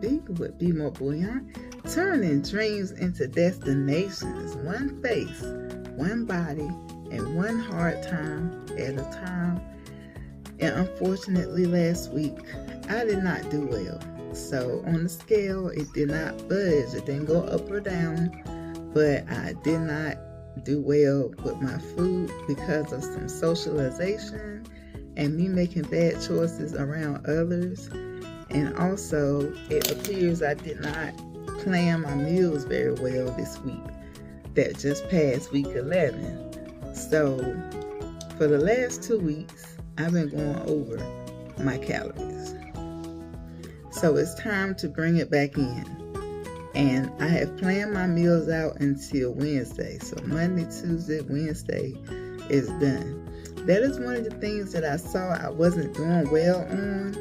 B with Be More Bouillon, turning dreams into destinations, one face, one body, and one hard time at a time. And unfortunately, last week, I did not do well. So on the scale, it did not budge. It didn't go up or down, but I did not do well with my food because of some socialization and me making bad choices around others. And also, it appears I did not plan my meals very well this week that just passed week 11. So for the last 2 weeks, I've been going over my calories. So it's time to bring it back in. And I have planned my meals out until Wednesday. So Monday, Tuesday, Wednesday is done. That is one of the things that I saw I wasn't doing well on,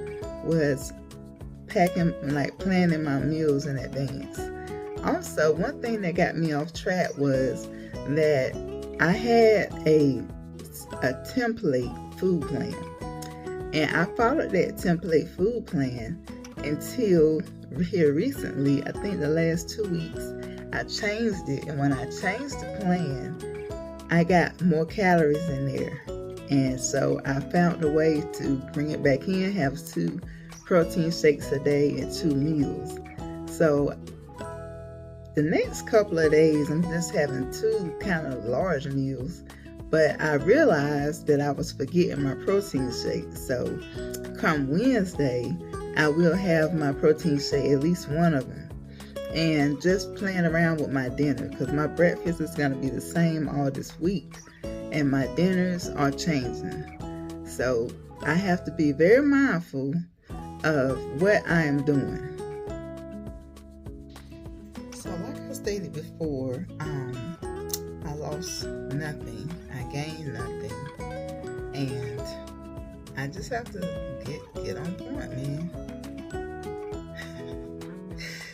was planning my meals in advance. Also, one thing that got me off track was that I had a template food plan. And I followed that template food plan until here recently, I think the last 2 weeks, I changed it. And when I changed the plan, I got more calories in there. And so I found a way to bring it back in, have 2 protein shakes a day and 2 meals. So the next couple of days, I'm just having 2 kind of large meals. But I realized that I was forgetting my protein shake. So come Wednesday, I will have my protein shake, at least one of them. And just playing around with my dinner, because my breakfast is going to be the same all this week. And my dinners are changing. So I have to be very mindful of what I am doing. So like I stated before, I lost nothing. I gained nothing. And I just have to get on point, man.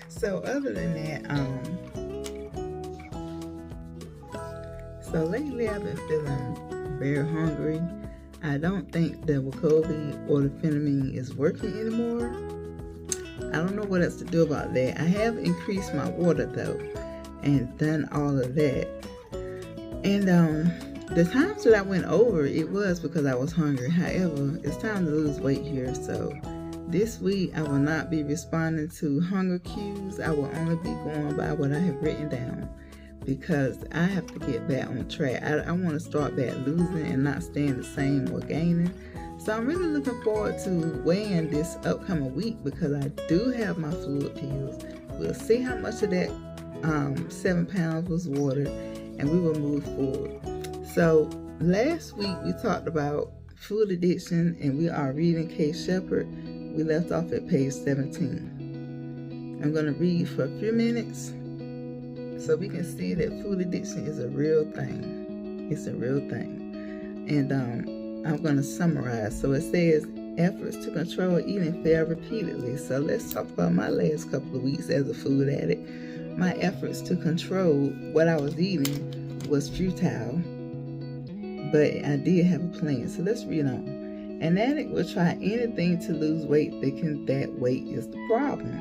So other than that, so lately I've been feeling very hungry. I don't think the Wegovy or the Phenamine is working anymore. I don't know what else to do about that. I have increased my water though, and done all of that. And the times that I went over, it was because I was hungry. However, it's time to lose weight here. So this week, I will not be responding to hunger cues. I will only be going by what I have written down, because I have to get back on track. I want to start back losing and not staying the same or gaining. So I'm really looking forward to weighing this upcoming week, because I do have my fluid pills. We'll see how much of that 7 pounds was water, and we will move forward. So last week we talked about food addiction, and we are reading Case Shepard. We left off at page 17. I'm going to read for a few minutes so we can see that food addiction is a real thing. It's a real thing. And I'm going to summarize. So it says, efforts to control eating fail repeatedly. So let's talk about my last couple of weeks as a food addict. My efforts to control what I was eating was futile, but I did have a plan. So let's read on. An addict will try anything to lose weight, thinking that weight is the problem.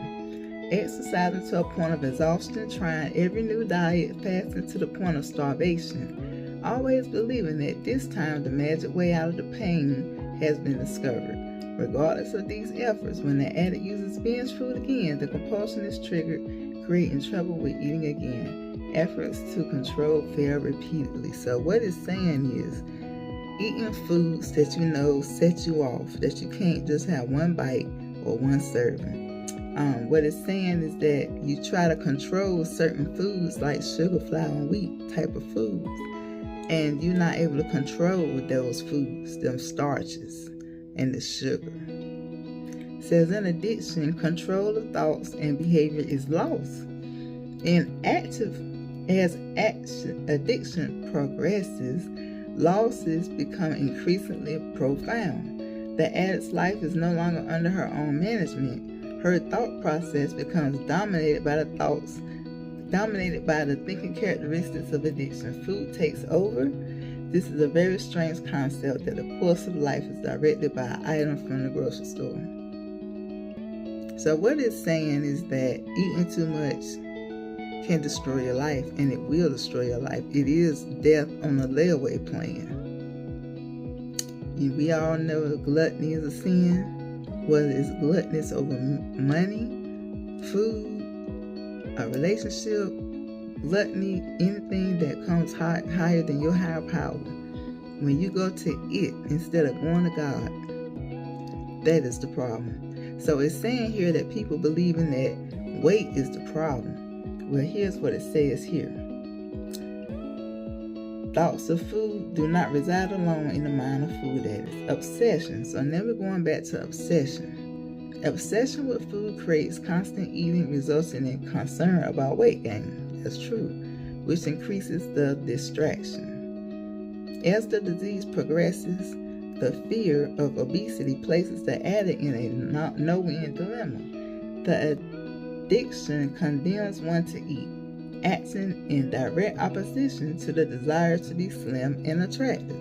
Exercising to a point of exhaustion, trying every new diet, fasting to the point of starvation. Always believing that this time the magic way out of the pain has been discovered. Regardless of these efforts, when the addict uses binge food again, the compulsion is triggered, creating trouble with eating again. Efforts to control fail repeatedly. So what it's saying is, eating foods that you know set you off, that you can't just have one bite or one serving. What it's saying is that you try to control certain foods like sugar, flour, and wheat type of foods, and you're not able to control those foods, them starches and the sugar. It says in addiction, control of thoughts and behavior is lost. As addiction progresses, losses become increasingly profound. The addict's life is no longer under her own management. Her thought process becomes dominated by the thinking characteristics of addiction. Food takes over. This is a very strange concept that the course of life is directed by an item from the grocery store. So what it's saying is that eating too much can destroy your life, and it will destroy your life. It is death on a layaway plan. And we all know gluttony is a sin, whether it's gluttonous over money, food, a relationship, gluttony, anything that comes higher than your higher power. When you go to it instead of going to God, that is the problem. So it's saying here that people believing that weight is the problem. Well, here's what it says here. Thoughts of food do not reside alone in the mind of food addicts. Obsession. So now we're going back to obsession. Obsession with food creates constant eating, resulting in concern about weight gain. That's true, which increases the distraction. As the disease progresses, the fear of obesity places the addict in a no-win dilemma. The addiction condemns one to eat, acting in direct opposition to the desire to be slim and attractive.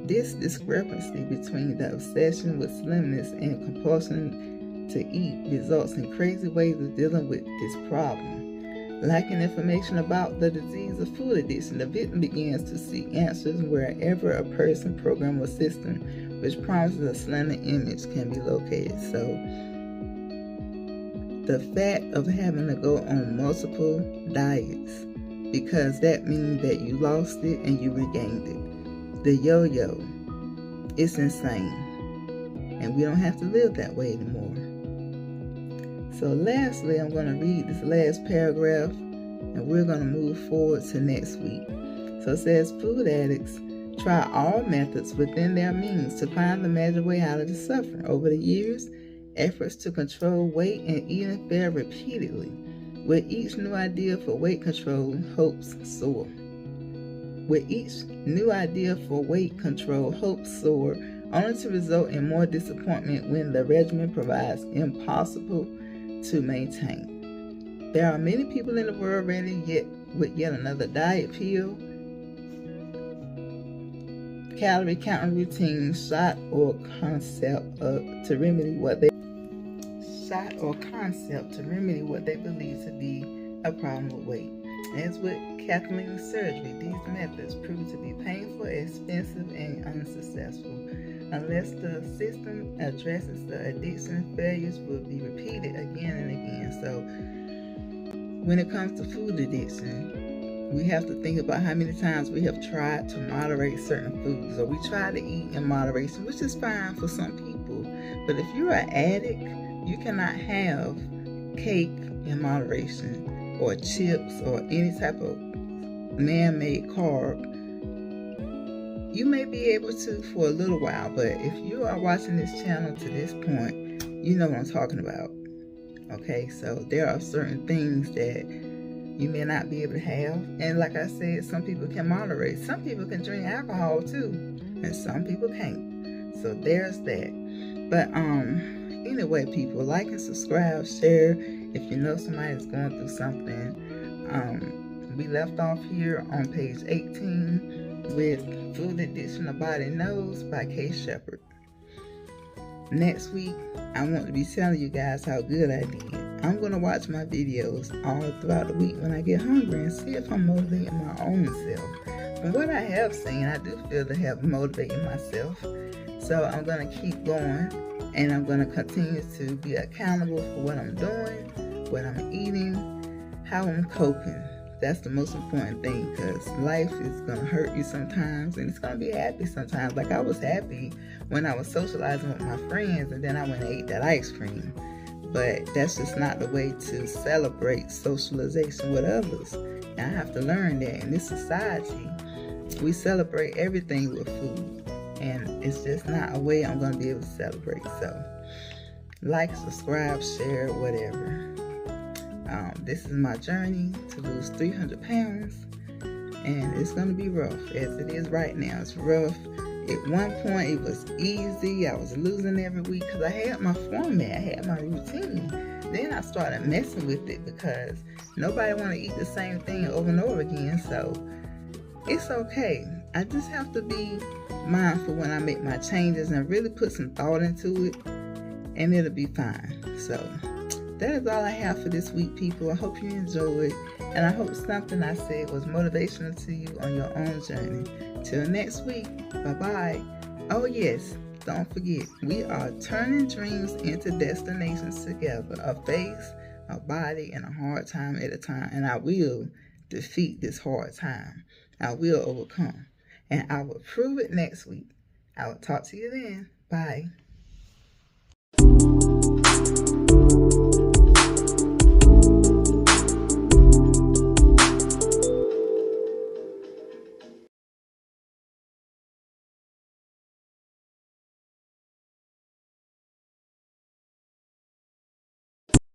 This discrepancy between the obsession with slimness and compulsion to eat results in crazy ways of dealing with this problem. Lacking information about the disease of food addiction, the victim begins to seek answers wherever a person, program, or system which promises a slender image can be located. So, the fact of having to go on multiple diets, because that means that you lost it and you regained it. The yo-yo, it's insane. And we don't have to live that way anymore. So lastly, I'm going to read this last paragraph, and we're going to move forward to next week. So it says, food addicts try all methods within their means to find the magic way out of the suffering. Over the years, efforts to control weight and eating fail repeatedly. With each new idea for weight control, hopes soar. Only to result in more disappointment when the regimen proves impossible to maintain. There are many people in the world ready with yet another diet pill, calorie counting routine, shot or concept to remedy what they believe to be a problem with weight. As with Kathleen surgery, these methods prove to be painful, expensive, and unsuccessful. Unless the system addresses the addiction, failures will be repeated again and again. So when it comes to food addiction, we have to think about how many times we have tried to moderate certain foods, or we try to eat in moderation, which is fine for some people. But if you're an addict, you cannot have cake in moderation, or chips, or any type of man-made carb. You may be able to for a little while, but if you are watching this channel to this point, you know what I'm talking about. Okay, so there are certain things that you may not be able to have. And like I said, some people can moderate. Some people can drink alcohol too, and some people can't. So there's that. But anyway, people, like and subscribe, share if you know somebody is going through something. We left off here on page 18 with Food Addiction The Body Knows by Kay Shepherd. Next week, I want to be telling you guys how good I did. I'm going to watch my videos all throughout the week when I get hungry and see if I'm motivating my own self. From what I have seen, I do feel to have motivated myself. So I'm going to keep going, and I'm going to continue to be accountable for what I'm doing, what I'm eating, how I'm coping. That's the most important thing, because life is going to hurt you sometimes, and it's going to be happy sometimes. Like, I was happy when I was socializing with my friends, and then I went and ate that ice cream. But that's just not the way to celebrate socialization with others. And I have to learn that in this society, we celebrate everything with food, and it's just not a way I'm going to be able to celebrate. So, like, subscribe, share, whatever. This is my journey to lose 300 pounds, and it's going to be rough, as it is right now. It's rough. At one point, it was easy. I was losing every week because I had my format, I had my routine. Then I started messing with it because nobody want to eat the same thing over and over again, so it's okay. I just have to be mindful when I make my changes and really put some thought into it, and it'll be fine. So that is all I have for this week, people. I hope you enjoyed, and I hope something I said was motivational to you on your own journey. Till next week, bye-bye. Oh yes, don't forget, we are turning dreams into destinations together, a face, a body, and a hard time at a time. And I will defeat this hard time. I will overcome. And I will prove it next week. I will talk to you then. Bye.